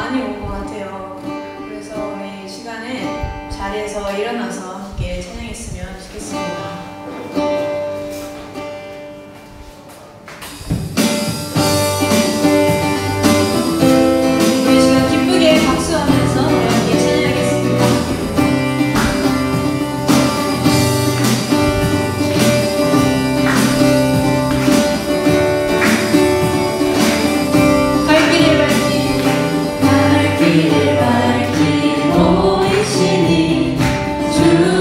많이 온 것 같아요. 그래서 우리 시간에 자리에서 일어나서 함께 찬양했으면 좋겠습니다. 길을 밝히 보이시니 주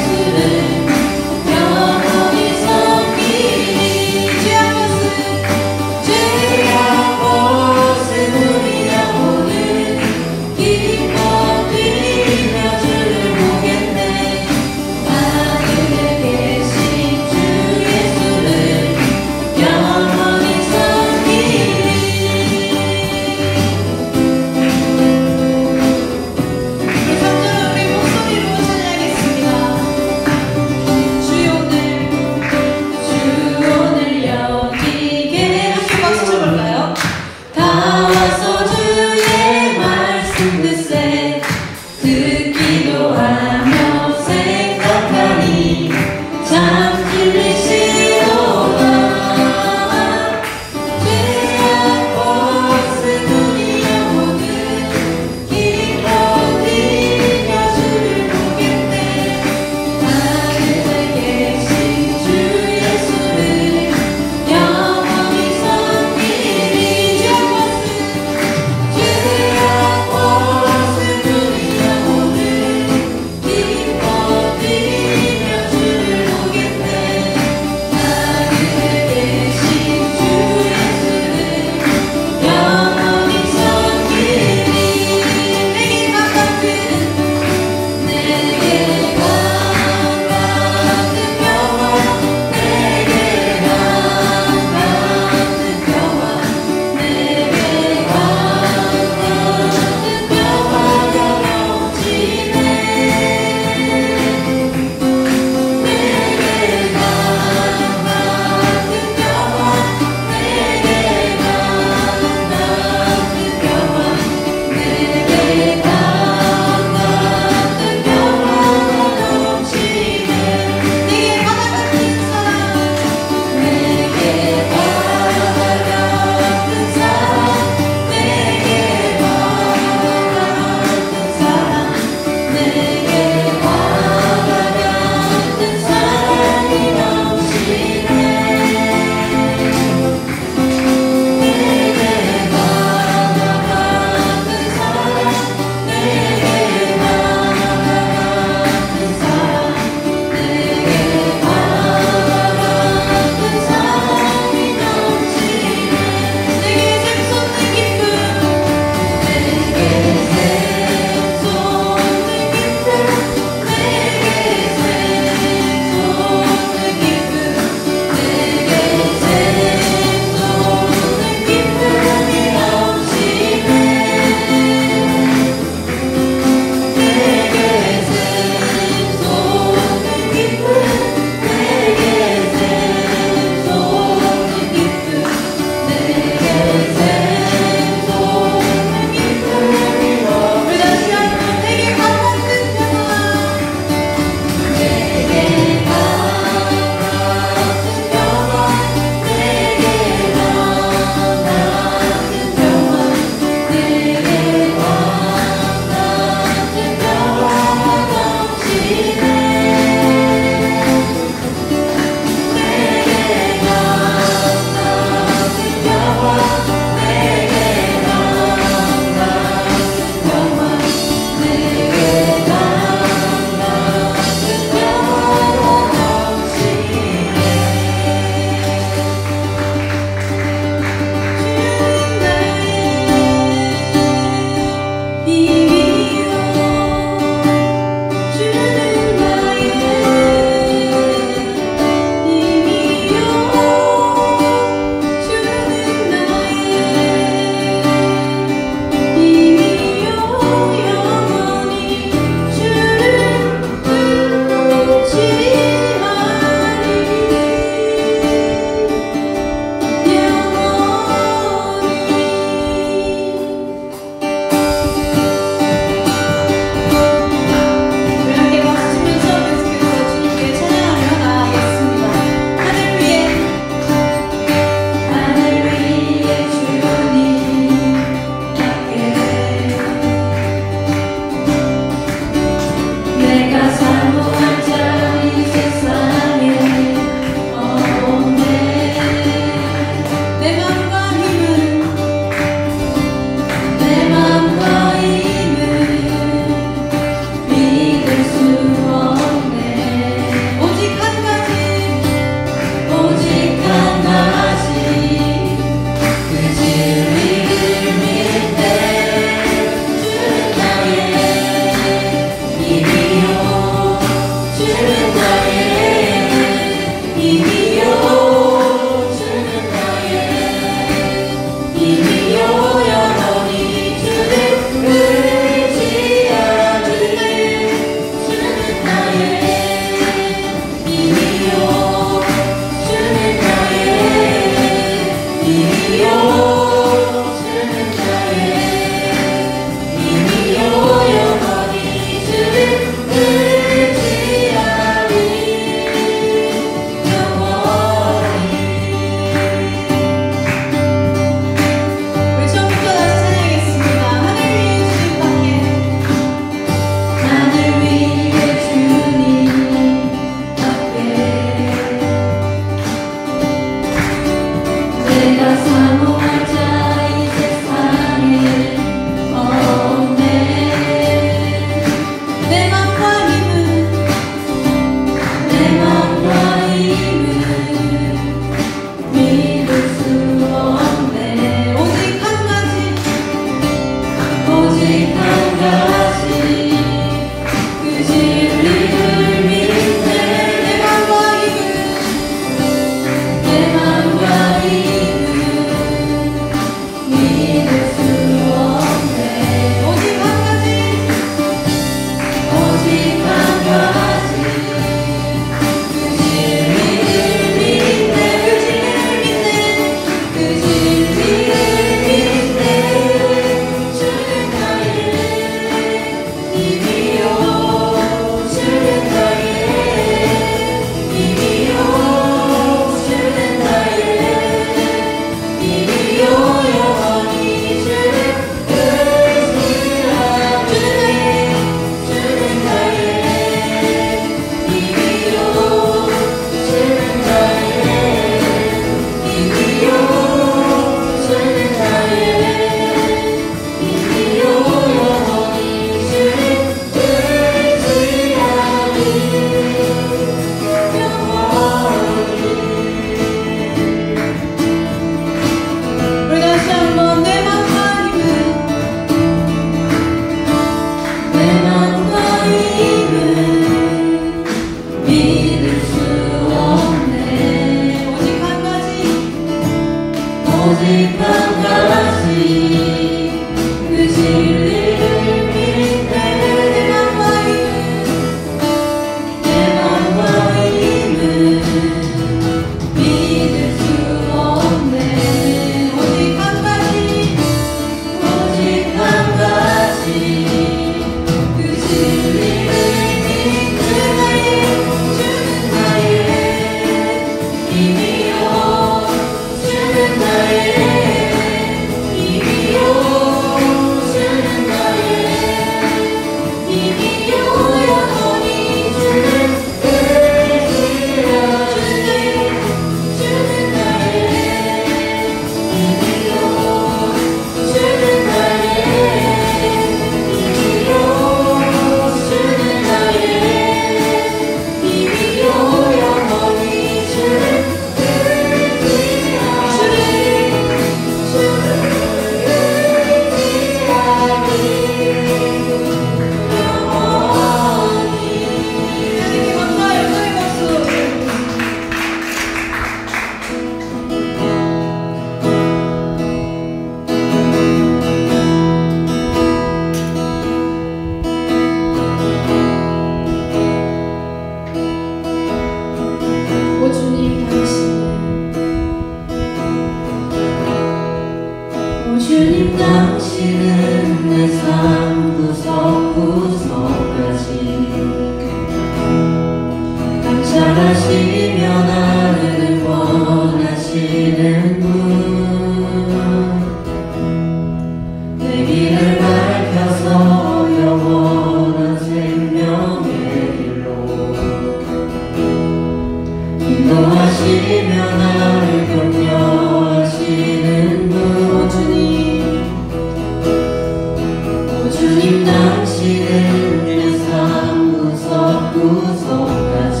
주님 당신은 내 삶 구석구석까지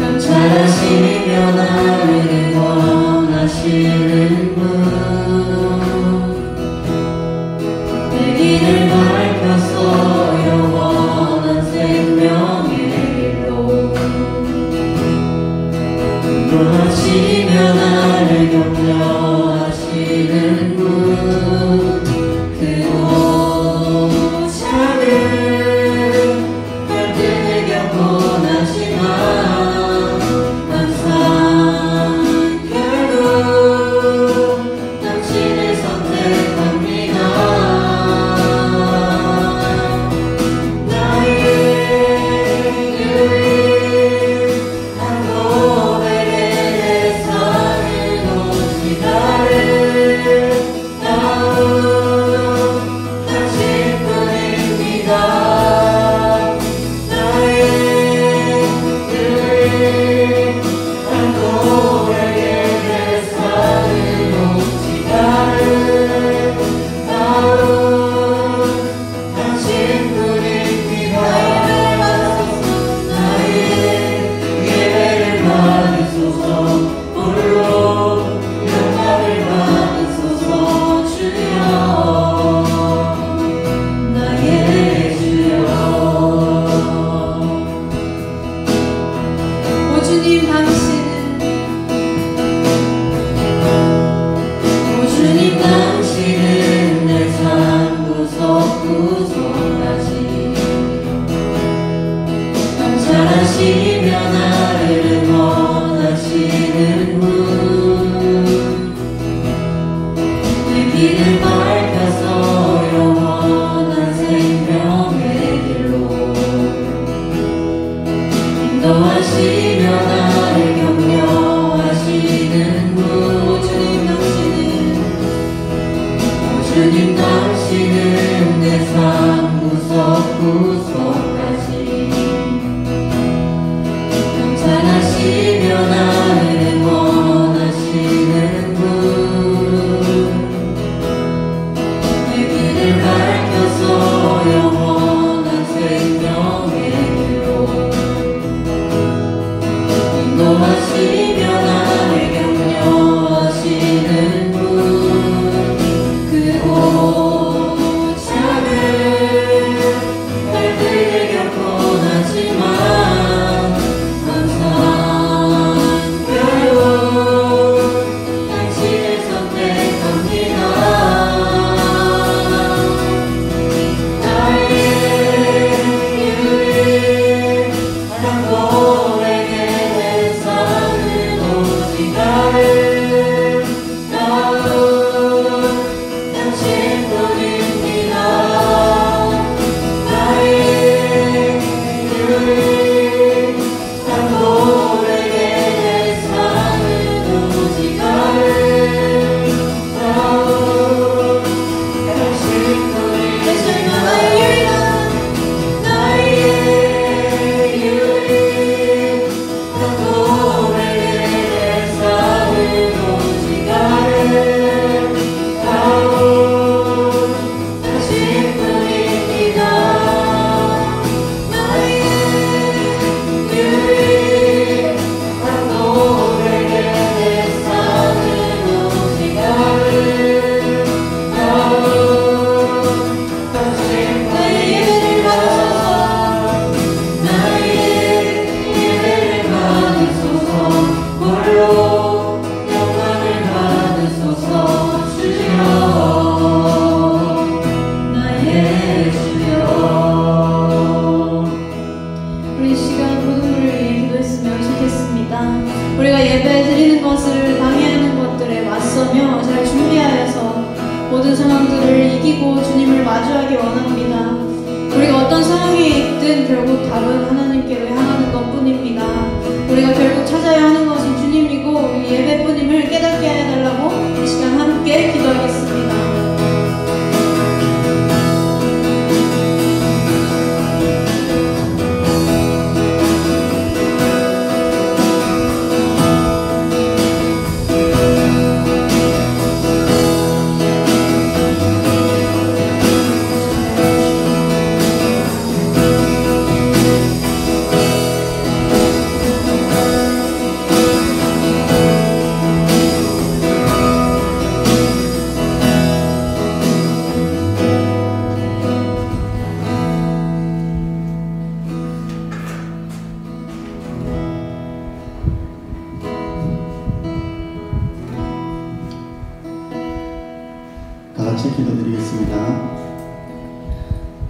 감찰하시며 나를 원하시는 분 내 길을 밝혀서 영원한 생명의 길로 인도하시며 나를 격려하시는 분 크고 작은 갈등을 겪곤 하지만 항상 결국 당신을 선택합니다. 나의 유일한 고백에 내 삶을 놓지 아름다운 당신뿐입니다. 나의 유일한 고백에 내 삶을 놓지 아름다운 당신뿐입니다. 나의 예배를 받으소서. 홀로 영광을 받으소서. 주여 나의 주여. 오 주님 당신은 오 주님 당신은 내 삶 구석구석까지 감찰하시며 나를 응원하시는 분 내 길을 밝혀서 영원한 생명의 길로 인도하시며 나를 격려하시는 분 주님 당신은 내 삶 구석구석까지 감찰하시며 나를 응원하시는 분 내 길을 밝혀서 영원한 생명의 길로 인도하시며 나를 격려하시는 분 크고 작은 갈등을 겪곤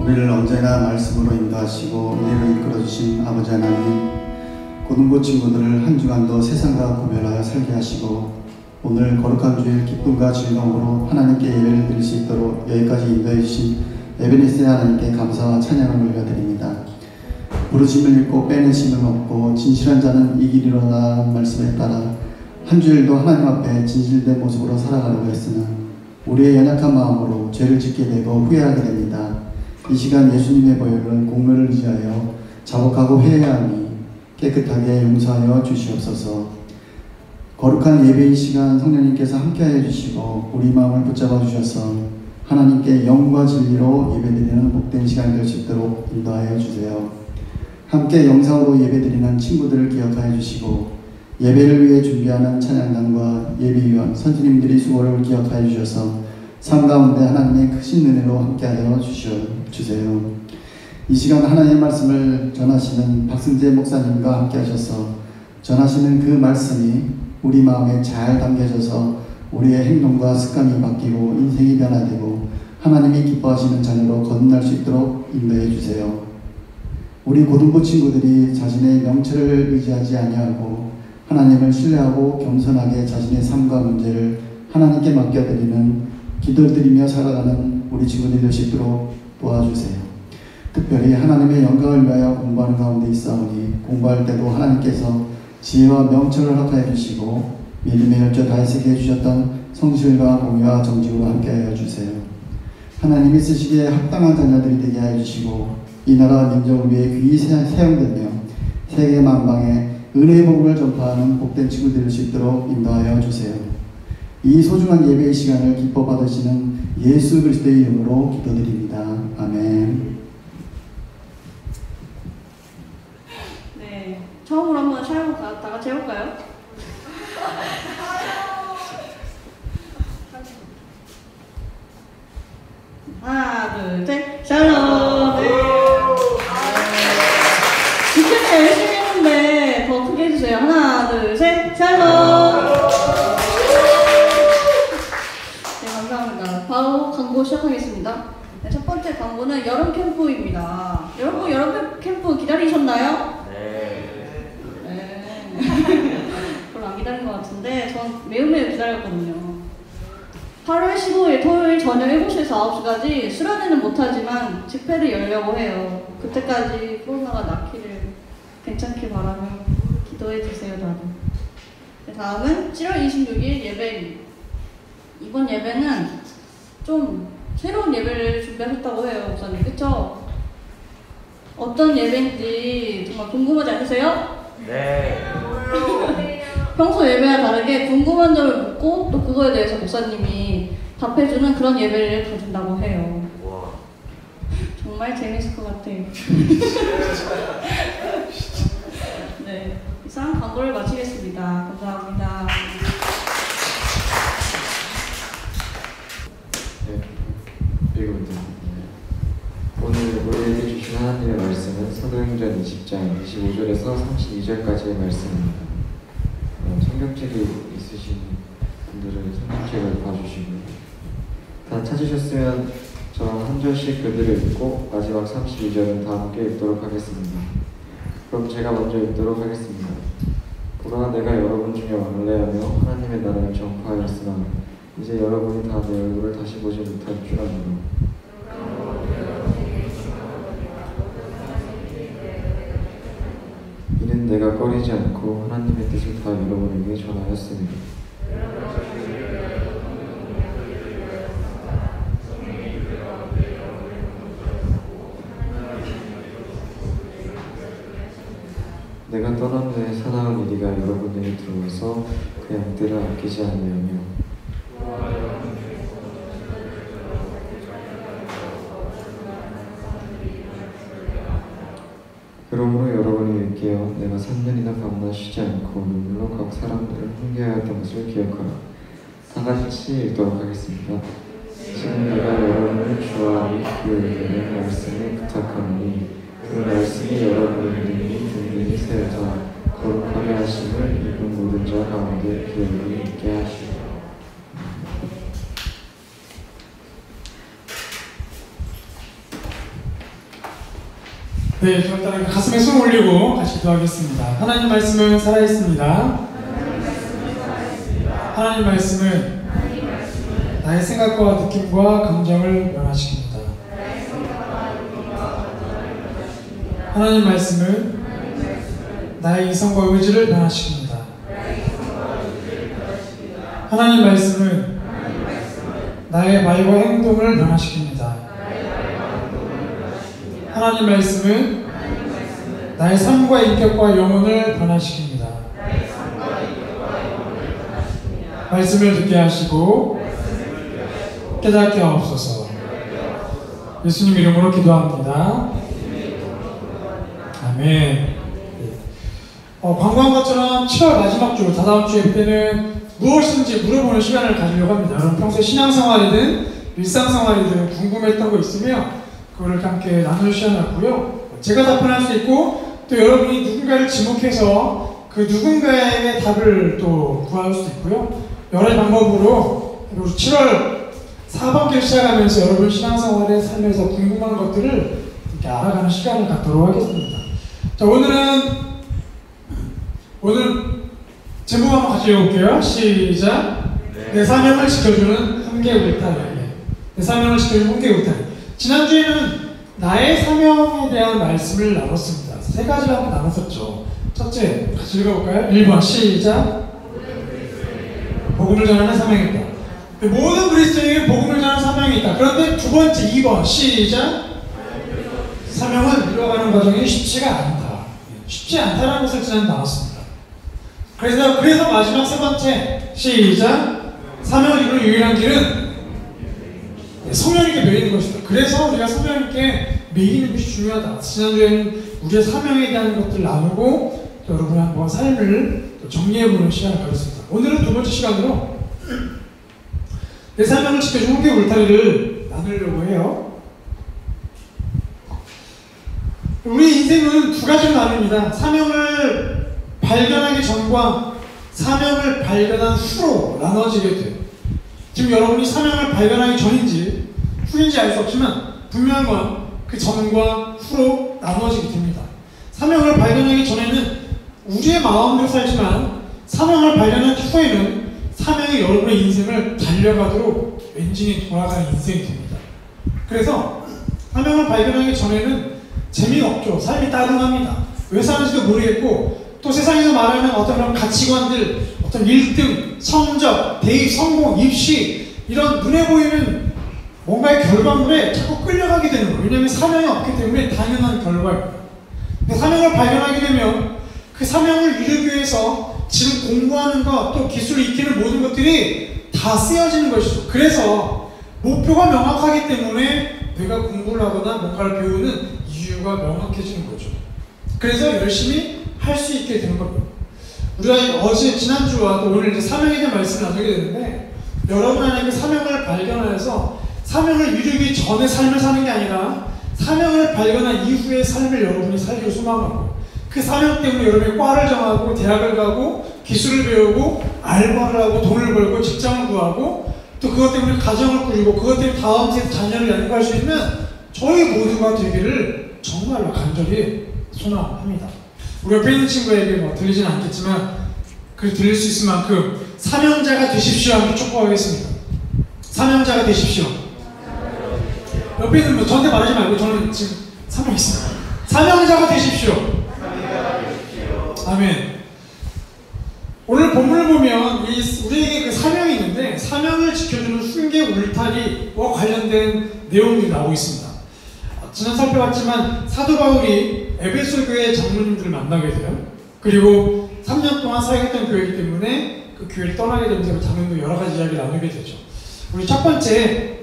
우리를 언제나 말씀으로 인도하시고 은혜로 이끌어주신 아버지 하나님, 고등부 친구들을 한 주간도 세상과 구별하여 살게 하시고 오늘 거룩한 주일 기쁨과 즐거움으로 하나님께 예배를 드릴 수 있도록 여기까지 인도해 주신 에베네스 하나님께 감사와 찬양을 올려드립니다. 부르심을 읽고 빼내심을 얻고 진실한 자는 이기리로라는 말씀에 따라 한 주일도 하나님 앞에 진실된 모습으로 살아가려고 했으나 우리의 연약한 마음으로 죄를 짓게 되고 후회하게 됩니다. 이 시간 예수님의 보혈을 공로를 의지하여 자복하고 회개하니 깨끗하게 용서하여 주시옵소서. 거룩한 예배의 시간 성령님께서 함께하여 주시고 우리 마음을 붙잡아 주셔서 하나님께 영과 진리로 예배드리는 복된 시간이 될 수 있도록 인도하여 주세요. 함께 영상으로 예배드리는 친구들을 기억하여 주시고 예배를 위해 준비하는 찬양단과 예비위원, 선생님들이 수고를 기억하여 주셔서 삶 가운데 하나님의 크신 은혜로 함께하여 주세요. 이 시간 하나님의 말씀을 전하시는 박승재 목사님과 함께 하셔서 전하시는 그 말씀이 우리 마음에 잘 담겨져서 우리의 행동과 습관이 바뀌고 인생이 변화되고 하나님이 기뻐하시는 자녀로 거듭날 수 있도록 인도해 주세요. 우리 고등부 친구들이 자신의 명철을 의지하지 아니하고 하나님을 신뢰하고 겸손하게 자신의 삶과 문제를 하나님께 맡겨드리는 기도드리며 살아가는 우리 친구들이 될 수 있도록 도와주세요. 특별히 하나님의 영광을 위하여 공부하는 가운데 있사오니 공부할 때도 하나님께서 지혜와 명철을 허락하여 주시고 믿음의 열조 다윗에게 해주셨던 성실과 공의와 정직으로 함께하여 주세요. 하나님이 쓰시기에 합당한 자녀들이 되게 하여 주시고 이 나라 민족을 위해 귀히 사용되며 세계 만방에 은혜의 복음을 전파하는 복된 친구들이 될 수 있도록 인도하여 주세요. 이 소중한 예배의 시간을 기뻐 받으시는 예수 그리스도의 이름으로 기도드립니다. 아멘. 네, 처음으로 한번 촬영 다 같이 해볼까요? 하나, 둘, 셋, 샬롬. 네. 진짜 열심히 했는데 더 크게 해주세요. 하나, 둘, 셋, 샬롬. 네, 감사합니다. 바로 광고 시작하겠습니다. 네, 첫 번째 광고는 여름 캠프입니다. 여러분, 여름 캠프 기다리셨나요? 네. 별로 안 기다린 것 같은데 전 매우 기다렸거든요. 8월 15일 토요일 저녁 7시에서 9시까지 수련회는 못하지만 집회를 열려고 해요. 그때까지 코로나가 낫기를 괜찮게 바라며 기도해주세요. 다들. 네, 다음은 7월 26일 예배입니다. 이번 예배는 좀 새로운 예배를 준비하셨다고 해요. 목사님, 그쵸? 어떤 예배인지 정말 궁금하지 않으세요? 네. 평소 예배와 다르게 궁금한 점을 묻고 또 그거에 대해서 목사님이 답해주는 그런 예배를 가진다고 해요. 와. 정말 재밌을 것 같아요. 네, 이상 광고를 마치겠습니다. 감사합니다. 네, 읽어드립니다. 오늘 우리에게 주신 하나님의 말씀은 사도행전 20장 25절에서 32절까지의 말씀입니다. 성경책이 있으신 분들은 성경책을 봐주시고 다 찾으셨으면 저랑 한 절씩 글들을 읽고 마지막 32절은 다 함께 읽도록 하겠습니다. 그럼 제가 먼저 읽도록 하겠습니다. 보라, 내가 여러분 중에 왕래하며 하나님의 나라를 전파하였으나 이제 여러분이 다 내 얼굴을 다시 보지 못할 줄 아노라. 이는 내가 꺼리지 않고 하나님의 뜻을 다 여러분에게 전하였으니 내가 떠난 후에 사나운 이리가 여러분에게 들어와서 그 양들을 아끼지 아니하며 그러므로 여러분이 깨어 내가 3년이나 밤낮 쉬지 않고 눈물로 각 사람들을 훈계하였던 것을 기억하라. 다 같이 읽도록 하겠습니다. 지금 내가 여러분을 주와하니 그 의견의 말씀에 부탁하노니 그 말씀이 여러분의 믿음이 든든히 세우사 거룩하게 하심을 입은 모든 자 가운데 기억이 있게 하시고 네, 간단하게 가슴에 손 올리고 같이 기도하겠습니다. 하나님 말씀은 살아있습니다. 하나님 말씀은 나의 생각과 느낌과 감정을 변화시킵니다. 하나님 말씀은 나의 이성과 의지를 변화시킵니다. 하나님 말씀은 나의 말과 행동을 변화시킵니다. 하나님 말씀은 나의 삶과 인격과 영혼을 변화시킵니다. 말씀을 듣게 하시고 깨닫게 하옵소서. 예수님 이름으로 기도합니다. 아멘. 광고한 것처럼 7월 마지막 주, 다다음 주에 때는 무엇인지 물어보는 시간을 가지려고 합니다. 여러분 평소에 신앙생활이든 일상생활이든 궁금했던 거 있으면 그거를 함께 나눌 시간을 갖고요. 제가 답변할 수 있고 또 여러분이 누군가를 지목해서 그 누군가에게 답을 또 구할 수도 있고요. 여러 가지 방법으로 7월 4반기 시작하면서 여러분 신앙생활의 삶에서 궁금한 것들을 이렇게 알아가는 시간을 갖도록 하겠습니다. 자, 오늘 제목 한번 같이 읽어볼게요. 시작. 내 사명을 지켜주는 훈계 울타리. 내 사명을 지켜주는 훈계 울타리. 지난주에는 나의 사명에 대한 말씀을 나눴습니다. 세 가지를 한번 나눴었죠. 첫째, 같이 읽어볼까요? 1번 시작. 복음을 전하는 사명이 있다. 모든 그리스도인에게 복음을 전하는 사명이 있다. 그런데 두 번째 2번 시작. 사명을 이루어가는 과정이 쉽지가 않다. 쉽지 않다라는 것을 지난주에 나눴습니다. 그래서 마지막 세 번째 시작. 사명을 이루는 유일한 길은 성령님께 매이는 것이다. 그래서 우리가 성령님께 매이는 것이 중요하다. 지난주에는 우리의 사명에 대한 것들을 나누고 여러분의 한번 삶을 정리해보는 시간을 가졌습니다. 오늘은 두 번째 시간으로 내 사명을 지켜주는 훈계 울타리를 나누려고 해요. 우리 인생은 두 가지로 나눕니다. 사명을 발견하기 전과 사명을 발견한 후로 나눠지게 돼요. 지금 여러분이 사명을 발견하기 전인지 후인지 알 수 없지만 분명한 건 그 전과 후로 나눠지게 됩니다. 사명을 발견하기 전에는 우리의 마음대로 살지만 사명을 발견한 후에는 사명이 여러분의 인생을 달려가도록 엔진이 돌아가는 인생이 됩니다. 그래서 사명을 발견하기 전에는 재미가 없죠. 삶이 따분합니다. 왜 사는지도 모르겠고 또 세상에서 말하는 어떤 그런 가치관들, 어떤 1등, 성적, 대입, 성공, 입시 이런 눈에 보이는 뭔가의 결과물에 자꾸 끌려가게 되는 거예요. 왜냐하면 사명이 없기 때문에 당연한 결과입니다. 근데 사명을 발견하게 되면 그 사명을 이루기 위해서 지금 공부하는 것, 또 기술을 익히는 모든 것들이 다 쓰여지는 것이죠. 그래서 목표가 명확하기 때문에 내가 공부를 하거나 뭔가를 배우는 이유가 명확해지는 거죠. 그래서 열심히 할 수 있게 되는 겁니다. 우리가 지난주와 또 오늘 이제 사명에 대한 말씀을 나누게 되는데 여러분 안에 그 사명을 발견하여서 사명을 이루기 전에 삶을 사는 게 아니라 사명을 발견한 이후의 삶을 여러분이 살기를 소망하고 그 사명 때문에 여러분이 과를 정하고 대학을 가고 기술을 배우고 알바를 하고 돈을 벌고 직장을 구하고 또 그것 때문에 가정을 꾸리고 그것 때문에 다음 세대 자녀를 양육할 수 있는 저희 모두가 되기를 정말로 간절히 소망합니다. 우리 옆에 있는 친구에게 뭐 들리지는 않겠지만 그 들릴 수 있을 만큼 사명자가 되십시오 하고 촉구하겠습니다. 사명자가 되십시오. 옆에 있는 분 저한테 말하지 말고 저는 지금 사명 있습니다. 사명자가 되십시오. 아멘. 오늘 본문을 보면 우리에게 그 사명이 있는데 사명을 지켜주는 훈계 울타리와 관련된 내용들이 나오고 있습니다. 지난 살펴봤지만 사도 바울이 에베소 교회 장로님들을 만나게 돼요. 그리고 3년 동안 사역했던 교회이기 때문에 그 교회를 떠나게 되면서 장로님도 여러 가지 이야기를 나누게 되죠. 우리 첫 번째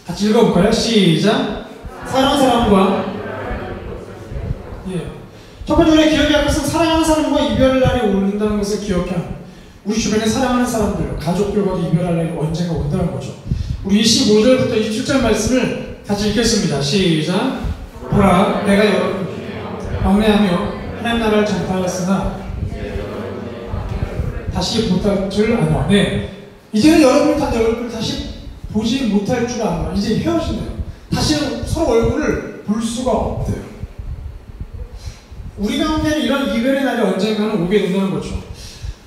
같이 읽어볼까요? 시작. 사랑하는 사람과 첫 번째 우리가 기억해야 할 것은 사랑하는 사람과 이별할 날이 온다는 것을 기억해야 합니다. 우리 주변에 사랑하는 사람들, 가족들과도 이별할 날이 언젠가 온다는 거죠. 우리 25절부터 27절 말씀을 같이 읽겠습니다. 시작. 보라, 내가 여러분 막내하며 하나님 나라를 전파하였으나 다시 못할 줄 아노. 이제는 여러분이 다 내 얼굴을 다시 보지 못할 줄 아노. 이제 헤어진대요. 다시는 서로 얼굴을 볼 수가 없대요. 우리 가운데는 이런 이별의 날이 언젠가는 오게 된다는 거죠.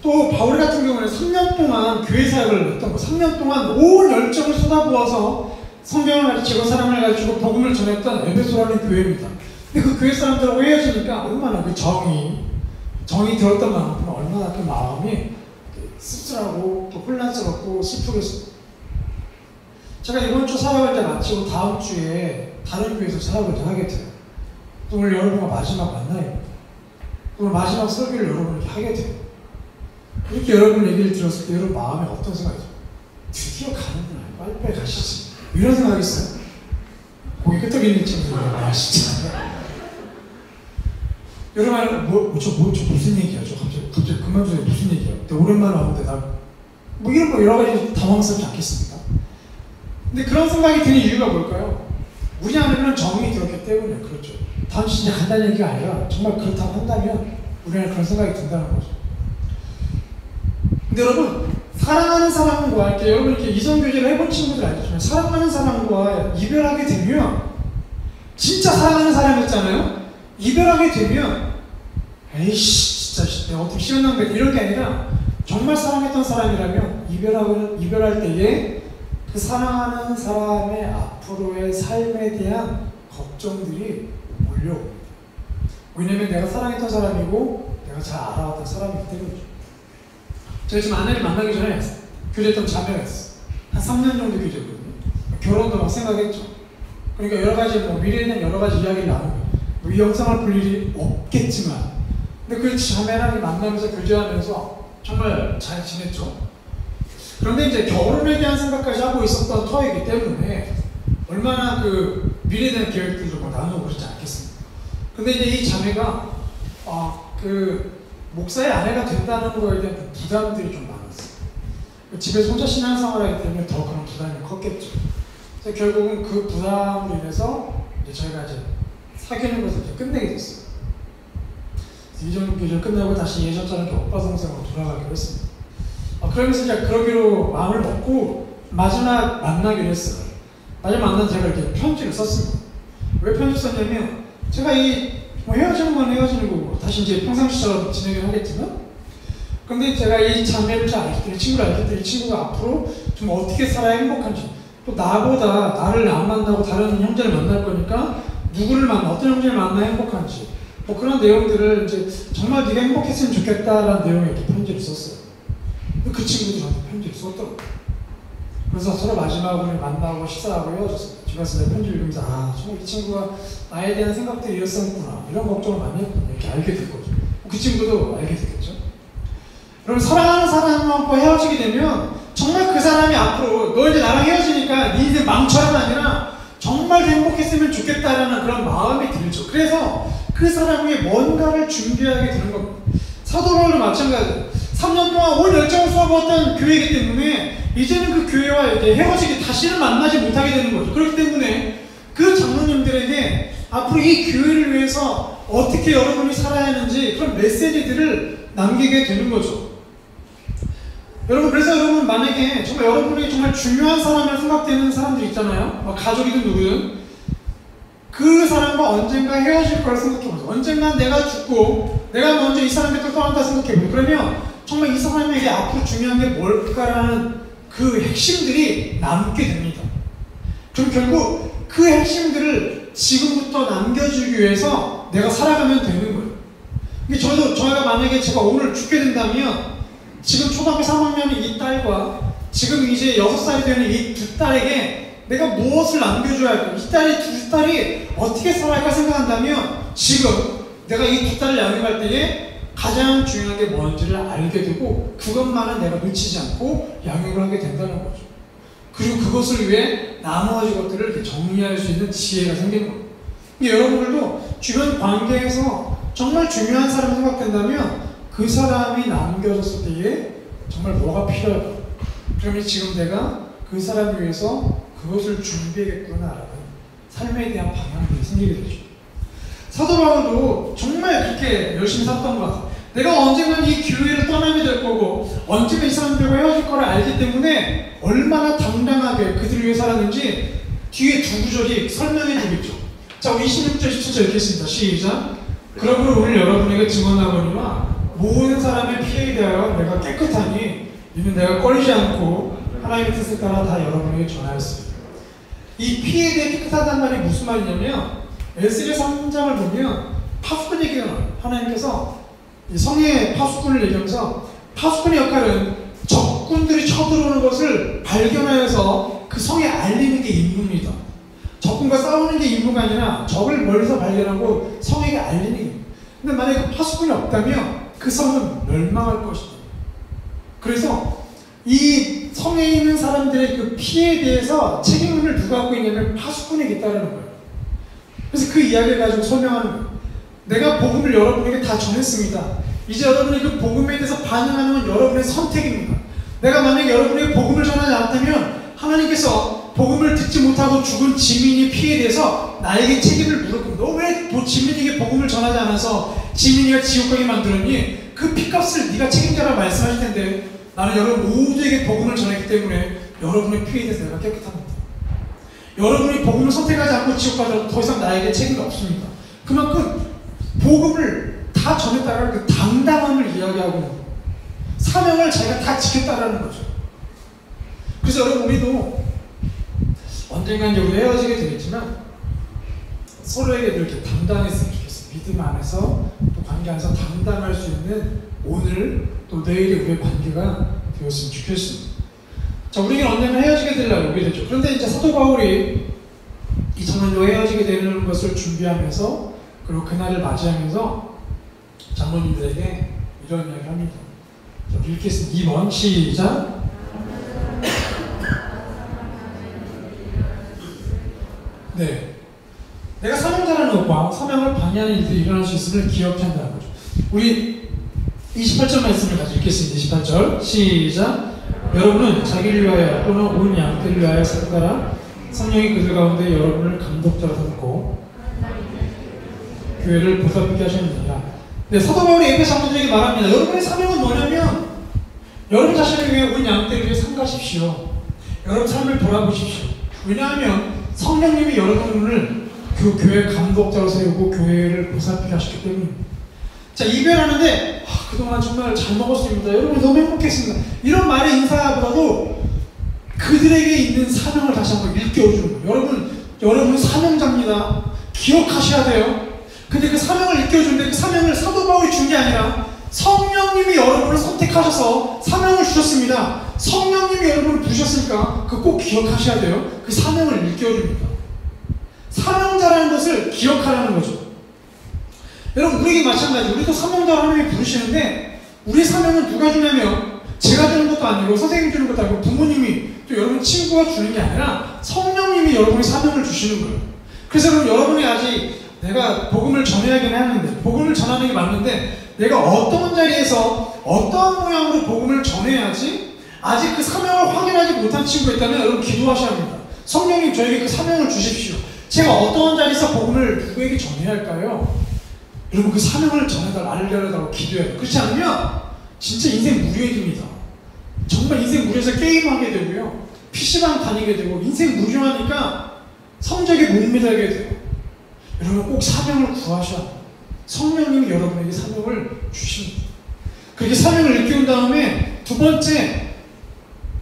또 바울 같은 경우는 3년 동안 교회 사역을 했던 거, 3년 동안 온 열정을 쏟아부어서 성경을 가르치고 사랑을 가르치고 복음을 전했던 에베소라는 교회입니다. 근데 그 교회 사람들하고 헤어지니까 얼마나 그 정이 들었던 만큼 얼마나 그 마음이 씁쓸하고 또 혼란스럽고 슬프겠어요. 제가 이번 주 사역을 이제 마치고 다음 주에 다른 교회에서 사역을 하게 돼요. 또 오늘 여러분과 마지막 만나요. 오늘 마지막 설교를 여러분에게 하게 돼요. 이렇게 여러분 얘기를 들었을 때 여러분 마음에 어떤 생각이죠? 드디어 가는구나. 빨리빨리 가시지. 이런 생각이 있어요. 거기 끄떡이는 친구들 아시잖아요. 여러분 저 무슨 얘기야? 저 갑자기 그만두세요. 무슨 얘기야? 오랜만에 왔는데 이런 거 여러 가지 당황스럽지 않겠습니까? 근데 그런 생각이 드는 이유가 뭘까요? 우리 안에는 정이 들었기 때문에 그렇죠. 단지 진짜 간단한 얘기가 아니라 정말 그렇다고 한다면 우리 안에 그런 생각이 든다는 거죠. 근데 여러분, 사랑하는 사람과 이렇게 여러분 이렇게 이성교제를 해본 친구들 알겠지만 사랑하는 사람과 이별하게 되면 진짜 사랑하는 사람이었잖아요. 이별하게 되면 에이씨 진짜 내가 어떻게 시원한데 이런 게 아니라 정말 사랑했던 사람이라면 이별할 때에 그 사랑하는 사람의 앞으로의 삶에 대한 걱정들이 몰려옵니다. 왜냐면 내가 사랑했던 사람이고 내가 잘 알아왔던 사람이기 때문이죠. 제가 지금 아내를 만나기 전에 교제했던 자매가 있어요. 한 3년 정도 교제했거든요. 결혼도 막 생각했죠. 그러니까 여러 가지 미래에 대한 여러 가지 이야기를 나누고 이 영상을 볼 일이 없겠지만 근데 그 자매랑 만나면서 교제하면서 정말 잘 지냈죠. 그런데 이제 결혼에 대한 생각까지 하고 있었던 터이기 때문에 얼마나 그 미래에 대한 계획들도 나누고 그러지 않겠습니까? 근데 이제 이 자매가 그 목사의 아내가 된다는 거에 대한 부담들이 좀 많았어요. 집에서 혼자 신앙생활을 하기 때문에 더 그런 부담이 컸겠죠. 그래서 결국은 그 부담으로 인해서 이제 저희가 이제 사귀는 것을 이제 끝내게 됐어요. 이전 교제를 끝나고 다시 예전처럼 오빠 동생으로 돌아가기로 했습니다. 그러면서 이제 그러기로 마음을 먹고 마지막 만나기로 했어요. 마지막 만난 제가 이렇게 편지를 썼습니다. 왜 편지를 썼냐면 제가 헤어지는 건 헤어지는 거고 다시 이제 평상시처럼 진행을 하겠지만 근데 제가 이 자매를 잘 알기 때문에 친구를 알기 때문에 이 친구가 앞으로 좀 어떻게 살아야 행복한지 또 나보다 나를 안 만나고 다른 형제를 만날 거니까 누구를 만나 어떤 형제를 만나야 행복한지 그런 내용들을 이제 정말 네가 행복했으면 좋겠다라는 내용의 이렇게 편지를 썼어요. 그 친구도 저한테 편지를 썼더라고요. 그래서 서로 마지막으로 만나고 식사하고 헤어졌습니다. 집에 와서 내 편지를 읽으면서 정말 이 친구가 나에 대한 생각들이 이랬었구나 이런 걱정을 많이 했구나 이렇게 알게 된 거죠. 그 친구도 알게 됐겠죠. 여러분 사랑하는 사람하고 헤어지게 되면 정말 그 사람이 앞으로 너 이제 나랑 헤어지니까 네 인생 망쳐라가 아니라 정말 행복했으면 좋겠다라는 그런 마음이 들죠. 그래서 그 사람 위해 뭔가를 준비하게 되는 겁니다. 사도 바울도 마찬가지예요. 3년 동안 온 열정을 쏟아부었던 교회이기 때문에 이제는 그 교회와 이렇게 헤어지게 다시는 만나지 못하게 되는 거죠. 그렇기 때문에 그 장로님들에게 앞으로 이 교회를 위해서 어떻게 여러분이 살아야 하는지 그런 메시지들을 남기게 되는 거죠. 여러분 그래서 여러분 만약에 정말 여러분에게 정말 중요한 사람이라 생각되는 사람들 있잖아요. 가족이든 누구든 그 사람과 언젠가 헤어질 거라 생각해보세요. 언젠가 내가 죽고 내가 먼저 이 사람이 또 떠난다 생각해보세요. 그러면 정말 이 사람에게 앞으로 중요한 게 뭘까라는 그 핵심들이 남게 됩니다. 그럼 결국 그 핵심들을 지금부터 남겨주기 위해서 내가 살아가면 되는 거예요. 저희가 만약에 제가 오늘 죽게 된다면 지금 초등학교 3학년인 이 딸과 지금 이제 6살이 되는 이 두 딸에게 내가 무엇을 남겨줘야 할까? 이 두 딸이 어떻게 살아갈까 생각한다면 지금 내가 이 두 딸을 양육할 때에 가장 중요한 게 뭔지를 알게 되고 그것만은 내가 놓치지 않고 양육을 하게 된다는 거죠. 그리고 그것을 위해 나머지 것들을 이렇게 정리할 수 있는 지혜가 생기는 거예요. 여러분들도 주변 관계에서 정말 중요한 사람이 생각된다면 그 사람이 남겨졌을 때에 정말 뭐가 필요할까? 그러면 지금 내가 그 사람을 위해서 그것을 준비하겠구나라는 삶에 대한 방향들이 생기게 되죠. 사도 바울도 정말 그렇게 열심히 살았던 것 같아요. 내가 언젠간 이 교회를 떠나게 될 거고 언젠가 이 사람들과 헤어질 거를 알기 때문에 얼마나 당당하게 그들을 위해 살았는지 뒤에 두 구절이 설명해 주겠죠. 자, 26절, 27절 읽겠습니다. 시작. 그러므로 오늘 여러분에게 증언하거니와 모든 사람의 피해에 대하여 내가 깨끗하니 이는 내가 꺼리지 않고 하나님의 뜻을 따라 다 여러분에게 전하였습니다. 이 피해에 대해 깨끗하다는 말이 무슨 말이냐면 에스겔 3장을 보면 파수꾼 얘기가 나와요. 하나님께서 성의 파수꾼을 얘기하면서 파수꾼의 역할은 적군들이 쳐들어오는 것을 발견하여서 그 성에 알리는 게 임무입니다. 적군과 싸우는 게 임무가 아니라 적을 멀리서 발견하고 성에게 알리는 게 임무. 근데 만약에 그 파수꾼이 없다면 그 성은 멸망할 것이다. 그래서 이 성에 있는 사람들의 그 피해에 대해서 책임을 누가 갖고 있냐면 파수꾼에게 있다는 거예요. 그래서 그 이야기를 가지고 설명하는 거예요. 내가 복음을 여러분에게 다 전했습니다. 이제 여러분이 그 복음에 대해서 반응하는 건 여러분의 선택입니다. 내가 만약에 여러분에게 복음을 전하지 않았다면 하나님께서 복음을 듣지 못하고 죽은 지민이 피해에 대해서 나에게 책임을 물을 겁니다. 너 왜 지민이에게 복음을 전하지 않아서 지민이가 지옥 가게 만들었니? 그 피값을 네가 책임져라 말씀하실 텐데 나는 여러분 모두에게 복음을 전했기 때문에 여러분의 피해에 대해서 내가 깨끗합니다. 여러분이 복음을 선택하지 않고 지옥 가더라도 더 이상 나에게 책임이 없습니다. 그만큼 복음을 다 전했다라는 그 당당함을 이야기하고 사명을 자기가 다 지켰다라는 거죠. 그래서 여러분 우리도 언젠간 이제 우리 헤어지게 되겠지만 서로에게 이렇게 당당했으면 좋겠어요. 믿음 안에서 또 관계 안에서 당당할 수 있는 오늘 또 내일의 우리의 관계가 되었으면 좋겠습니다. 자, 우리는 언젠가 헤어지게 될 날이 오게 되죠. 그런데 이제 사도 바울이 이 장로님과 헤어지게 되는 것을 준비하면서 그리고 그날을 맞이하면서 장로님들에게 이런 이야기를 합니다. 자, 읽겠습니다. 2번 시작. 네, 내가 사명자라는 것과 사명을 방해하는 일들이 일어날 수 있음을 기억해 한다는 거죠. 우리 28절 말씀을 같이 읽겠습니다. 28절 시작. 여러분은 자기를 위하여 또는 온 양떼를 위하여 살다라 성령이 그들 가운데 여러분을 감독자로 삼고 교회를 보살피게 하셨느니라. 네, 사도 바울이 에베소 장로들에게 말합니다. 여러분의 사명은 뭐냐면 여러분 자신을 위해 온 양떼를 위해 삼가십시오. 여러분 삶을 돌아보십시오. 왜냐하면 성령님이 여러분을 그 교회 감독자로 세우고 교회를 보살피게 하셨기 때문입니다. 자, 이별하는데 그동안 정말 잘 먹었습니다. 여러분 너무 행복했습니다. 이런 말의 인사보다도 그들에게 있는 사명을 다시 한번 일깨워주는 거예요. 여러분은 사명자입니다. 기억하셔야 돼요. 근데 그 사명을 일깨워주는데 그 사명을 사도 바울이 준 게 아니라 성령님이 여러분을 선택하셔서 사명을 주셨습니다. 성령님이 여러분을 부르셨으니까 그거 꼭 기억하셔야 돼요. 그 사명을 일깨워줍니다. 사명자라는 것을 기억하라는 거죠. 여러분 우리에게 마찬가지. 우리도 사명자로 하나님이 부르시는데 우리의 사명은 누가 주냐면 제가 주는 것도 아니고 선생님이 주는 것도 아니고 부모님이 또 여러분 친구가 주는 게 아니라 성령님이 여러분의 사명을 주시는 거예요. 그래서 여러분이 아직 내가 복음을 전해야긴 하는데 복음을 전하는 게 맞는데 내가 어떤 자리에서 어떤 모양으로 복음을 전해야지 아직 그 사명을 확인하지 못한 친구가 있다면 여러분 기도하셔야 합니다. 성령님 저에게 그 사명을 주십시오. 제가 어떤 자리에서 복음을 누구에게 전해야 할까요? 여러분 그 사명을 알려달라고 기도해야 돼요. 그렇지 않으면 진짜 인생 무료해집니다. 정말 인생 무료해서 게임하게 되고요. PC방 다니게 되고 인생 무료하니까 성적에 못 매달게 돼요. 여러분 꼭 사명을 구하셔야 합니다. 성령님이 여러분에게 사명을 주십니다. 그렇게 사명을 일깨운 다음에 두 번째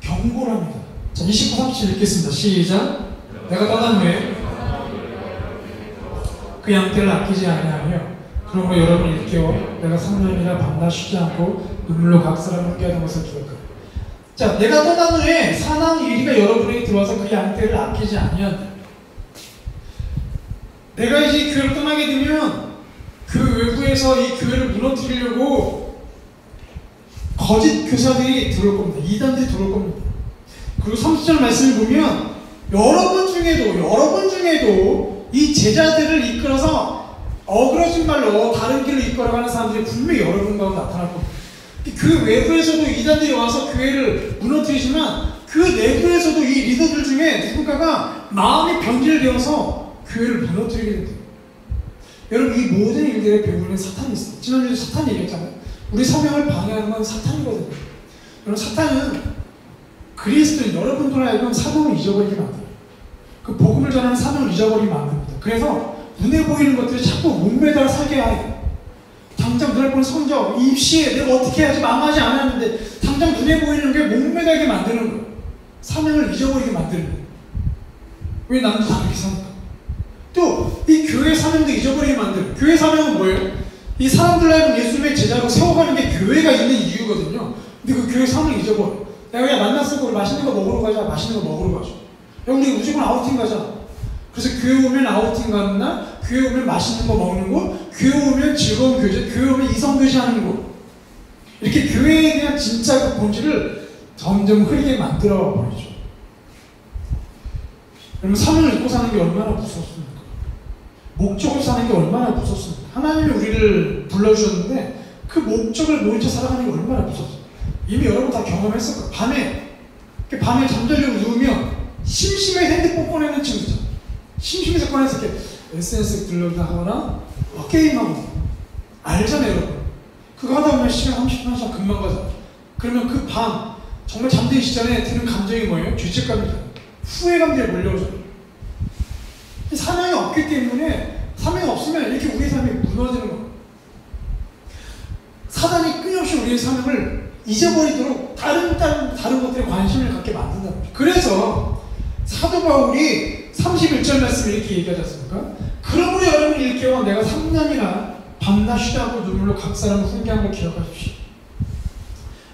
경고를 합니다. 자, 29, 30 읽겠습니다. 시작. 내가 떠난 후에 그 양떼를 아끼지 아니하며 그러므로 여러분을 일깨워 내가 3년이나 밤낮 쉬지 않고 눈물로 각 사람 함께하는 것을 기억하라. 자, 내가 떠난 후에 사나운 이리가 여러분에게 들어와서 그 양떼를 아끼지 아니한다. 내가 이제 교회를 떠나게 되면 그 외부에서 이 교회를 무너뜨리려고 거짓 교사들이 들어올 겁니다. 이단들이 들어올 겁니다. 그리고 30절 말씀을 보면 여러분 중에도 이 제자들을 이끌어서 어그러진 말로 다른 길로 이끌어가는 사람들이 분명히 여러분 가운데 나타날 겁니다. 그 외부에서도 이단들이 와서 교회를 무너뜨리지만 그 내부에서도 이 리더들 중에 누군가가 마음이 변질되어서 교회를 무너뜨리게 됩니다. 여러분 이 모든 일들의 배후에는 사탄이 있습니다. 지난주에 사탄 얘기했잖아요. 우리 사명을 방해하는 건 사탄이거든요. 여러분 사탄은 그리스도인 여러분들 알고 사명을 잊어버리게 만들어요. 그 복음을 전하는 사명을 잊어버리면 안 됩니다. 그래서 눈에 보이는 것들이 자꾸 몸매달 살게 해요. 당장 눈에 보이는 성적, 입시에 내가 어떻게 해야지 망하지 않았는데 당장 눈에 보이는 게 목매달게 만드는 거예요. 사명을 잊어버리게 만드는 거예요. 왜 나는 다 그렇게 사니까? 또 이 교회 사명도 잊어버리게 만드는 거예요. 교회 사명은 뭐예요? 이 사람들을 예수님의 제자로 세워가는 게 교회가 있는 이유거든요. 근데 그 교회 사명을 잊어버려. 내가 그냥 만났으니까 우리 맛있는 거 먹으러 가자. 맛있는 거 먹으러 가자. 야, 우리 무조건 아우팅 가자. 그래서 교회 오면 아우팅 가는 날, 교회 오면 맛있는 거 먹는 곳, 교회 오면 즐거운 교제, 교회 오면 이성교제 하는 곳. 이렇게 교회에 대한 진짜 그 본질을 점점 흐리게 만들어 버리죠. 여러분, 사명을 잊고 사는 게 얼마나 무섭습니까? 목적을 사는 게 얼마나 무섭습니까? 하나님이 우리를 불러주셨는데 그 목적을 모른 채 살아가는 게 얼마나 무섭습니까? 이미 여러분 다 경험했을 거예요. 밤에 잠자려고 누우면 심심해서 핸드폰 꺼내는 친구죠. 심심해서 꺼내서 이렇게 SNS 들러하거나 게임하고 알잖아요, 여러분. 그거 하다 보면 시간 30분, 1시간 금방 가잖아. 그러면 그 밤 정말 잠들기 직전에 드는 감정이 뭐예요? 죄책감이죠. 후회감들이 몰려오죠. 사명이 없기 때문에 사명이 없으면 이렇게 우리의 삶이 무너지는 거예요. 사단이 끊임없이 우리의 사명을 잊어버리도록 다른 것들에 관심을 갖게 만든다는 거죠. 그래서 사도 바울이 31절 말씀을 이렇게 얘기하지 않습니까? 그러므로 여러분이 일깨워 내가 3년이나 밤낮 쉬다고 눈물로 각 사람을 훈계한 걸 기억하십시오.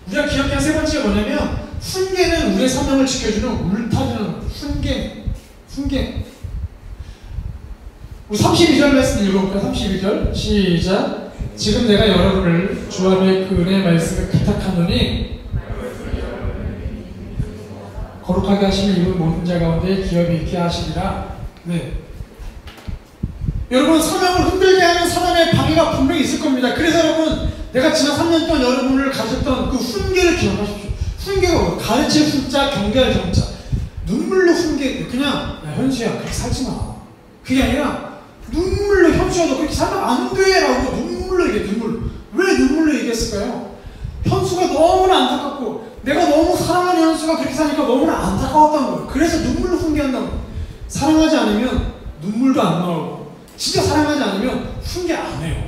우리가 기억해야 세 번째가 뭐냐면 훈계는 우리의 사명을 지켜주는 울타리는 훈계. 우리 32절 말씀 읽어볼까요? 32절 시작. 지금 내가 여러분을 주 안의 그 은혜의 말씀을 부탁하노니 거룩하게 하시는 이분 모든 자 가운데 기업이 있게 하시리라. 네. 여러분, 사명을 흔들게 하는 사단의 방해가 분명히 있을 겁니다. 그래서 여러분, 내가 지난 3년 동안 여러분을 가졌던 그 훈계를 기억하십시오. 훈계가 뭐예요? 가르칠 훈자, 경계할 경자. 눈물로 훈계. 그냥 야, 현수야 그렇게 살지 마. 그게 아니라 눈물로 현수야 너 그렇게 살면 안 돼 라고 눈물로 얘기해. 눈물로. 왜 눈물로 얘기했을까요? 현수가 너무나 안타깝고 내가 너무 사랑하는 현수가 그렇게 사니까 너무나 안타까웠다는 거예요. 그래서 눈물로 훈계한다는 거예요. 사랑하지 않으면 눈물도 안 나오고 진짜 사랑하지 않으면 훈계 안 해요.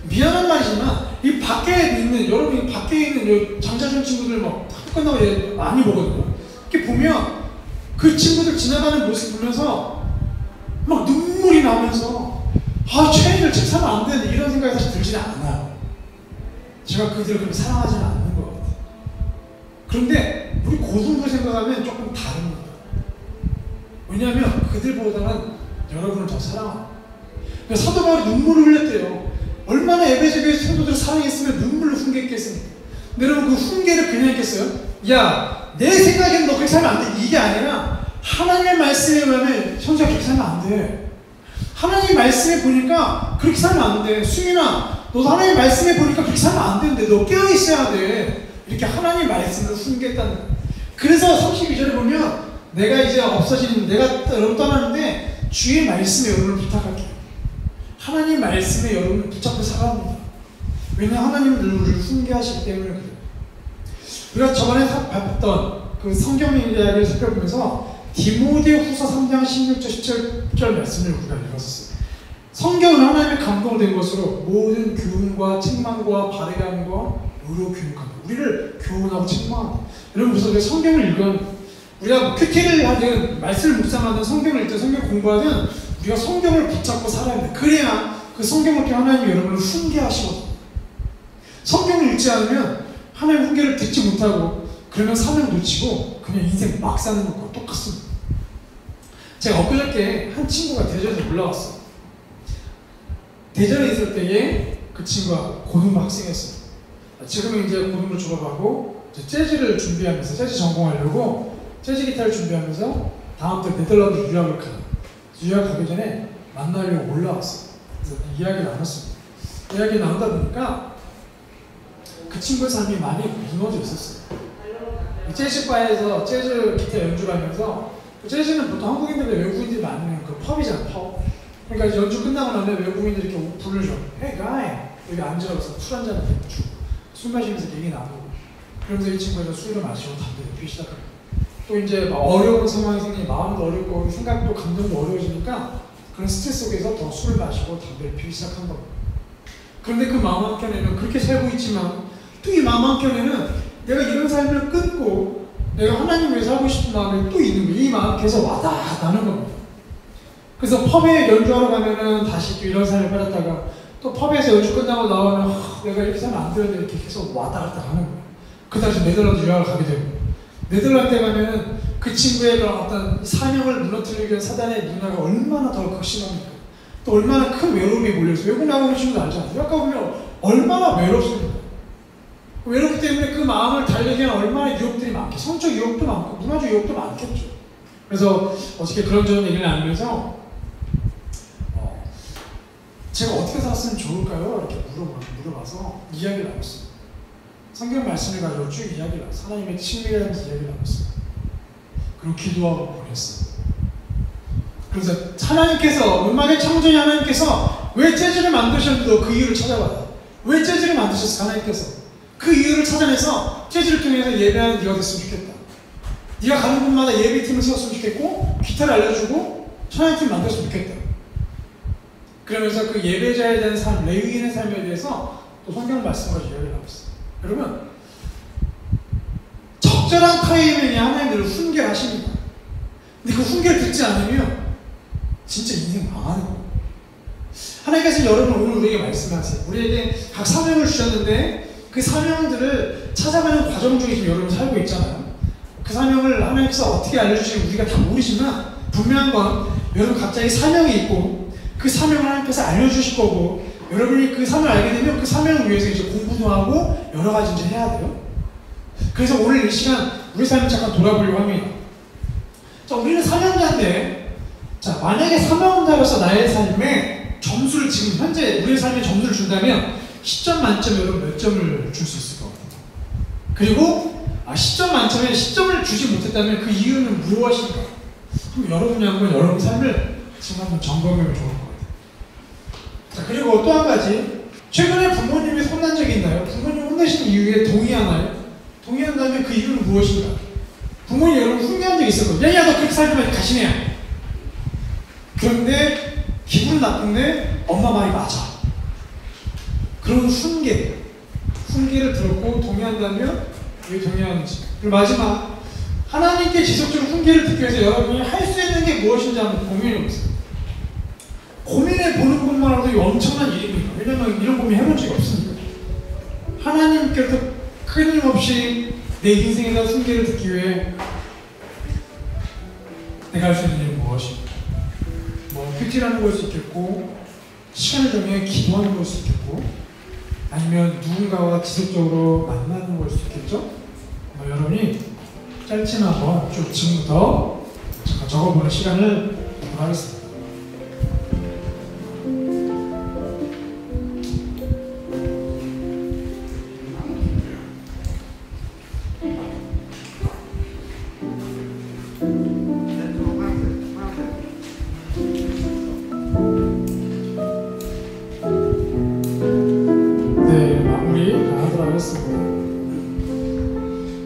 미안한 말이지만 이 밖에 있는 여러분, 이 밖에 있는 장자준 친구들 막 학교 끝나고 얘 많이 보거든요. 이렇게 보면 그 친구들 지나가는 모습 보면서 막 눈물이 나면서 최애를 책 사면 안 되는데 이런 생각이 사실 들지는 않아요. 제가 그들을 그렇게 사랑하지는 않는 것 같아요. 그런데 우리 고등부 생각하면 조금 다릅니다. 왜냐하면 그들보다는 여러분을 더 사랑합니다. 사도 바울이 눈물을 흘렸대요. 얼마나 에베소 교회 성도들을 사랑했으면 눈물로 훈계했겠습니까? 근데 여러분, 그 훈계를 그냥 했겠어요? 야, 내 생각에는 너 그렇게 살면 안 돼. 이게 아니라 하나님의 말씀에 의하면 현수가 그렇게 살면 안 돼. 하나님 말씀에 보니까 그렇게 살면 안 돼. 수민아, 너도 하나님 말씀에 보니까 그렇게 살면 안 되는데 너 깨어있어야 돼. 이렇게 하나님 말씀을 훈계했다는 거예요. 그래서 32절에 보면 내가 이제 내가 여러분 떠나는데 주의 말씀에 여러분을 부탁할게요. 하나님 말씀에 여러분을 붙잡고 살아갑니다. 왜냐하면 하나님은 우리를 훈계하시기 때문에 그래요. 우리가 저번에 봤던 그 성경 이야기를 살펴보면서 디모데후서 3장 16절 17절 말씀을 우리가 읽었어요. 성경은 하나님의 감동된 것으로 모든 교훈과 책망과 바르게 함과 의로 교육한다. 우리를 교훈하고 책망한다. 여러분, 그래서 우리가 성경을 읽은 우리가 큐티를 하든 말씀을 묵상하든 성경을 읽든 성경 공부하든 우리가 성경을 붙잡고 살아야 돼. 그래야 그 성경을 통해 하나님이 여러분을 훈계하시거든요. 성경을 읽지 않으면 하나님의 훈계를 듣지 못하고 그러면 사명 놓치고 그냥 인생 막 사는 것과 똑같습니다. 제가 엊그저께 한 친구가 대전에서 올라왔어요. 대전에 있을 때에 그 친구가 고등부 학생이었어요. 지금은 이제 고등부 졸업하고 이제 재즈를 준비하면서 재즈 전공하려고 재즈 기타를 준비하면서 다음 달 네덜란드 유학을 가요. 유학 가기 전에 만나려고 올라왔어요. 그래서 이야기 나눴습니다. 이야기 나누다 보니까 그 친구의 삶이 많이 무너져 있었어요. 재즈바에서 재즈 기타 연주를 하면서 재즈는 보통 한국인들과 외국인들이 많으면 그 펍이잖아, 펍. 그러니까 연주 끝나고 나면 외국인들이 이렇게 불을 줘. Hey guy! 여기 앉아서 술 한잔 주고 술 마시면서 얘기 나누고 그러면서 이 친구가 술을 마시고 담배를 피우기 시작합니다. 또 이제 막 어려운 상황이 생기니 마음도 어렵고 생각도 감정도 어려워지니까 그런 스트레스 속에서 더 술을 마시고 담배를 피우기 시작한 겁니다. 그런데 그 마음 한켠에는 그렇게 살고 있지만 또 이 마음 한켠에는 내가 이런 삶을 끊고 내가 하나님 위해서 하고 싶은 마음이 또 있는 거예요. 이 마음 계속 와닿는 겁니다. 그래서 펍에 연주하러 가면은 다시 또 이런 삶을 빠졌다가 또 펍에서 연주 끝나고 나오면 내가 이렇게 살면 안 되는데 이렇게 계속 왔다 갔다 하는 거예요. 그 다시 네덜란드 유학을 가게 되고 네덜란드에 가면은 그 친구의 그런 어떤 사명을 무너뜨리기 위한 사단의 문화가 얼마나 더 극심합니까? 또 얼마나 큰 외로움이 몰려있어요. 외국 나오는 친구도 알잖아요. 유학 가보면 얼마나 외롭습니다. 외롭기 때문에 그 마음을 달래기 위한 얼마나 유혹들이 많겠죠. 성적 유혹도 많고 문화적 유혹도 많겠죠. 그래서 어떻게 그런저런 얘기를 나누면서 제가 어떻게 살았으면 좋을까요? 이렇게 물어봐서 이야기를 나눴어요. 성경 말씀을 가지고 쭉 이야기를 나눴어요. 하나님의 친밀에 대해서 이야기를 나눴어요. 그리고 기도하고 보냈어요. 그래서 하나님께서, 음악의 창조자 하나님께서 왜 재즈를 만드셨는지도 그 이유를 찾아봐요. 왜 재즈를 만드셨을까 하나님께서. 그 이유를 찾아내서 재즈를 통해서 예배하는 네가 됐으면 좋겠다. 네가 가는 곳마다 예배팀을 세웠으면 좋겠고 기타를 알려주고 찬양팀을 만들었으면 좋겠다. 그러면서 그 예배자에 대한 삶, 레위인의 삶에 대해서 또 성경 말씀과 이야기를 하고 있어요. 여러분, 적절한 타이밍에 하나님들을 훈계하십니다. 근데 그 훈계를 듣지 않으면 진짜 인생 망하는 거예요. 하나님께서 여러분 오늘 우리에게 말씀하세요. 우리에게 각 사명을 주셨는데 그 사명들을 찾아가는 과정 중에 지금 여러분 살고 있잖아요. 그 사명을 하나님께서 어떻게 알려주시는지 우리가 다 모르지만 분명한 건 여러분 각자의 사명이 있고 그 사명을 하나님께서 알려주실 거고 여러분이 그 사명을 알게 되면 그 사명을 위해서 이제 공부도 하고 여러 가지 이제 해야 돼요. 그래서 오늘 이 시간 우리 삶을 잠깐 돌아보려고 합니다. 자, 우리는 사명자인데 자, 만약에 사명자로서 나의 삶에 점수를 지금 현재 우리의 삶에 점수를 준다면 10점 만점에 여러분 몇 점을 줄 수 있을 것 같아요? 그리고 10점 만점에 10점을 주지 못했다면 그 이유는 무엇인가? 그럼 여러분이 한번 여러분 삶을 지금 한번 점검해보면 좋을 것 같아요. 자, 그리고 또 한 가지, 최근에 부모님이 혼난 적이 있나요? 부모님 혼내신 이유에 동의하나요? 동의한다면 그 이유는 무엇인가? 부모님 여러분 훈계한 적이 있을 거예요. 야, 너 그렇게 살면 가시네야. 그런데 기분 나쁜데 엄마 말이 맞아. 그런 훈계를 들었고 동의한다면 왜 동의하는지. 그리고 마지막, 하나님께 지속적으로 훈계를 듣기 위해서 여러분이 할 수 있는 게 무엇인지 한번 고민해보세요. 고민해보는 것만으로도 엄청난 일입니다. 왜냐면 이런 고민 해본 적이 없으니까. 하나님께서 끊임없이 내 인생에서 훈계를 듣기 위해 내가 할 수 있는 일은 무엇인가. 뭐 큐티라는 걸 수 있겠고 시간을 정해 기도하는 걸 수 있겠고 아니면 누군가와 지속적으로 만나는 걸 수 있겠죠? 여러분이 짧지만 한번 쭉 지금부터 잠깐 적어보는 시간을 갖도록 하겠습니다.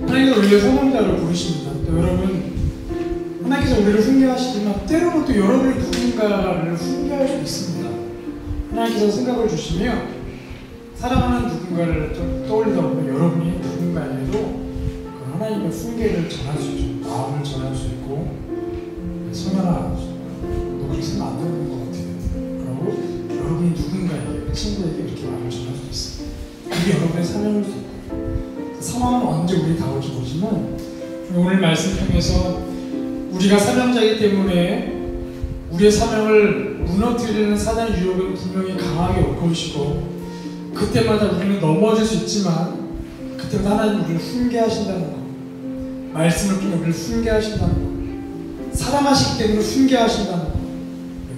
하나님께서 우리를 사명자로 부르십니다. 또 여러분, 하나님께서 우리를 훈계하시지만 때로는 또 여러분이 누군가를 훈계할 수 있습니다. 하나님께서 생각을 주시며 사랑하는 누군가를 좀 떠올리다 보면 여러분이 누군가에게도 그 하나님의 훈계를 전할 수 있죠. 마음을 전할 수 있고, 성현아, 너 그렇게 생각 안 되는 것 같아. 그리고 여러분이 누군가에게, 친구에게 이렇게 마음을 전할 수 있어요. 그게 여러분의 사명일 수 있고, 상황은 언제 우리 다 올지 모르지만 오늘 말씀 통해서 우리가 사명자이기 때문에 우리의 사명을 무너뜨리는 사단의 유혹은 분명히 강하게 올 것이고 그때마다 우리는 넘어질 수 있지만 그때마다 하나님 우리를 훈계하신다는 것, 말씀을 통해 우리를 훈계하신다는 것, 사랑하시기 때문에 훈계하신다는 것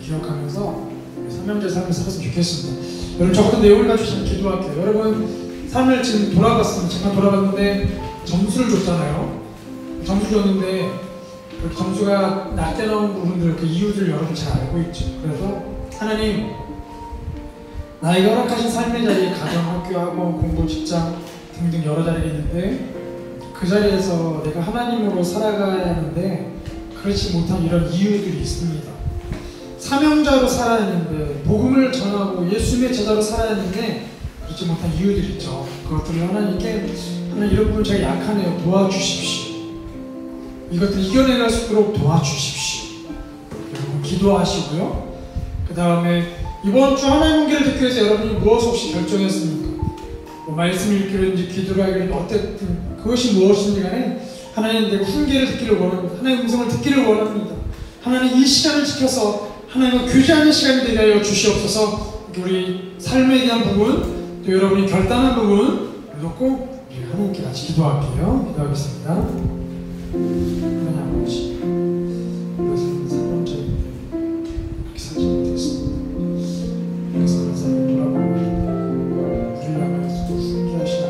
기억하면서 사명자의 삶을 살았으면 좋겠습니다. 여러분 저 같은 내용을 가지고 좀 기도할게요. 여러분 삶을 지금 돌아봤습니다. 잠깐 돌아봤는데 점수를 줬잖아요. 점수 줬는데 그 점수가 낮게 나온 부분들 그 이유들 여러분 잘 알고 있죠. 그래서 하나님 나에게 허락하신 삶의 자리에 가정, 학교, 학원, 공부, 직장 등등 여러 자리가 있는데 그 자리에서 내가 하나님으로 살아가야 하는데 그렇지 못한 이런 이유들이 있습니다. 사명자로 살아야 하는데, 복음을 전하고 예수님의 제자로 살아야 하는데 그렇지 못한 이유들이 있죠. 그것들을 하나님께 하나님 이런 부분 제가 약하네요. 도와주십시오. 이것들 이겨내갈 수 있도록 도와주십시오. 여러분 기도하시고요. 그 다음에 이번 주 하나님 훈계를 듣기 위해서 여러분이 무엇 없이 결정했습니까? 뭐 말씀을 읽기로든지 기도를 하기로든지 어쨌든 그것이 무엇인지 간에 하나님 내가 훈계를 듣기를 원합니다. 하나님의 음성을 듣기를 원합니다. 하나님 이 시간을 지켜서 하나님과 교제하는 시간이 되게 하여 주시옵소서. 우리 삶에 대한 부분, 또 여러분이 결단한 부분 놓고 우리 하나님께 같이 기도할게요. 기도하겠습니다. 하나님 아버지, 이것은 사명자인데 이렇게 살지 못했습니다. 그래서 항상 돌아보고 우리를 앞에서도 훈계하시는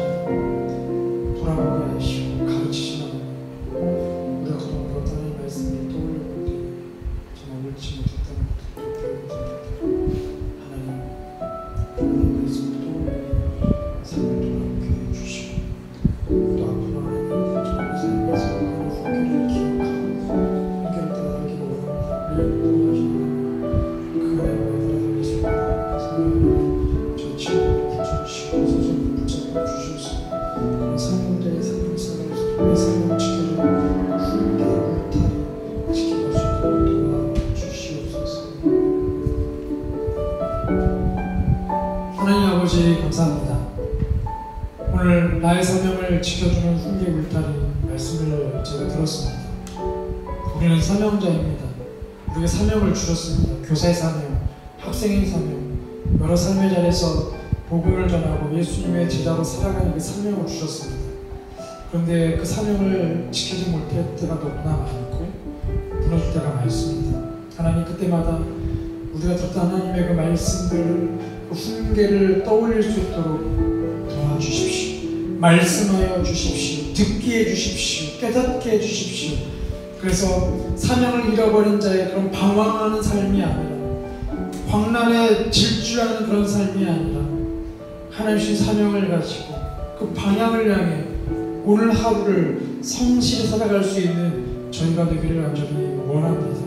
돌아보게 하시고 가르치시는 우리가 그동안 배웠던 하나님의 말씀을 떠올려볼 때 정말 옳지 못했다는 것도 배우게 됩니다. 하나님 말씀을 떠올려 삶을 돌아보게 해주시고 또 앞으로 하나님 정말 삶에서 하나님의 훈계를 기억하고 훈계를 따라가기를 원합니다. 우리를 도와주시는 그 하나님의 따라가기 속에 삶을 저희 친구를 붙여주시고 소중히 붙잡아 주셔서 사명자의 삶을 살아서 내 삶을 지켜주는 훈계 울타리 지켜갈 수 있도록 도와주시옵소서. 하나님 아버지 감사합니다. 오늘 나의 사명을 지켜주는 훈계 울타리 말씀을 제가 들었습니다. 우리는 사명자입니다. 우리에게 사명을 주셨습니다. 교사의 사명, 학생의 사명, 여러 삶의 자리에서 복음을 전하고 예수님의 제자로 살아가는 그 사명을 주셨습니다. 그런데 그 사명을 지키지 못할 때가 너무나 많고 무너질 때가 많습니다. 하나님 그때마다 우리가 듣던 하나님의 그 말씀들을 그 훈계를 떠올릴 수 있도록 도와주십시오. 말씀하여 주십시오. 듣게 해주십시오. 깨닫게 해주십시오. 그래서 사명을 잃어버린 자의 그런 방황하는 삶이 아니라 광란에 질주하는 그런 삶이 아니라 하나님 주신 사명을 가지고 그 방향을 향해 오늘 하루를 성실히 살아갈 수 있는 저희가 되기를 간절히 원합니다.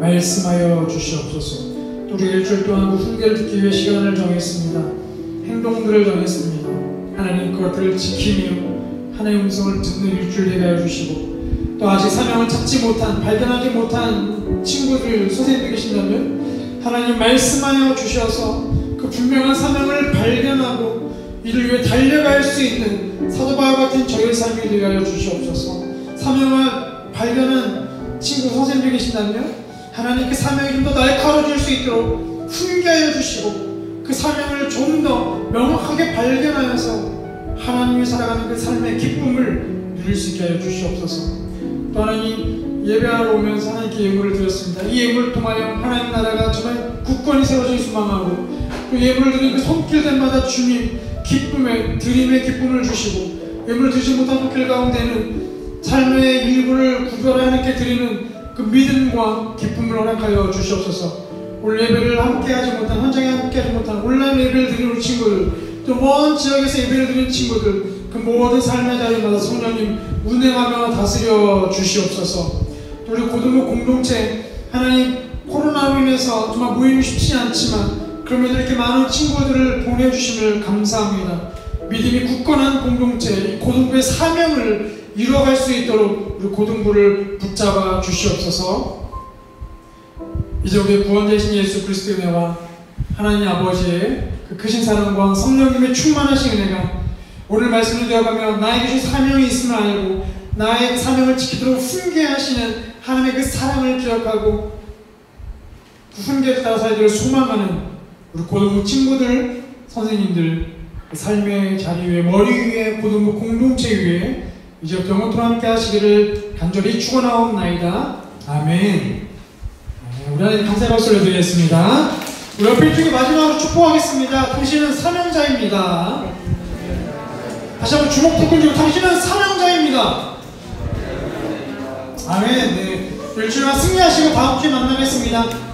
말씀하여 주시옵소서. 또 우리 일주일 동안 그 훈계를 듣기 위해 시간을 정했습니다. 행동들을 정했습니다. 하나님 그것들을 지키며 하나님의 음성을 듣는 일주일 되게 하여 주시고 또 아직 사명을 찾지 못한 발견하지 못한 친구들 선생님들 계신다면 하나님 말씀하여 주셔서 그 분명한 사명을 발견하고 이를 위해 달려갈 수 있는 사도 바울 같은 저희의 삶이 되게 하여 주시옵소서. 사명을 발견한 친구 선생님들 계신다면 하나님 그 사명이 좀 더 날카로워질 수 있도록 훈계하여 주시고 그 사명을 좀 더 명확하게 발견하여서 하나님이 살아가는 그 삶의 기쁨을 누릴 수 있게 하여 주시옵소서. 또 하나님 예배하러 오면서 하나님께 예물을 드렸습니다. 이 예물을 통하여 하나님 나라가 정말 굳건히 세워져 소망하고 또 예물을 드린 그 손길들마다 주님 기쁨의 드림의 기쁨을 주시고 예물을 드리지 못한 손길 가운데는 삶의 일부를 구별하여 하나님께 드리는 그 믿음과 기쁨을 허락하여 주시옵소서. 오늘 예배를 함께하지 못한 현장에 함께하지 못한 온라인 예배를 드리는 우리 친구들 또 먼 지역에서 예배를 드리는 친구들 그 모든 삶의 자리마다 성령님 운행하며 다스려 주시옵소서. 또 우리 고등부 공동체 하나님 코로나로 인해서 정말 모임이 쉽지 않지만 그럼에도 이렇게 많은 친구들을 보내주심을 감사합니다. 믿음이 굳건한 공동체 고등부의 사명을 이루어갈 수 있도록 우리 고등부를 붙잡아 주시옵소서. 이제 우리의 구원자이신 예수 그리스도의 은혜와 하나님 아버지의 그 크신 사랑과 성령님의 충만하신 은혜가 오늘 말씀을 되어가며 나에게 주신 사명이 있음을 알고 나의 그 사명을 지키도록 훈계하시는 하나님의 그 사랑을 기억하고 그 훈계에 따라 살기를 소망하는 우리 고등부 친구들, 선생님들 그 삶의 자리 위에 머리 위에 고등부 공동체 위에 이제부터 영원토록 함께 하시기를 간절히 축원하옵나이다. 아멘. 우리 하나님 감사의 박수를 드리겠습니다. 우리 옆에 중에 마지막으로 축복하겠습니다. 당신은 사명자입니다. 다시 한번 주먹 토큰 주고 당신은 사명자입니다. 아멘. 네. 일주일간 승리하시고 다음 주에 만나겠습니다.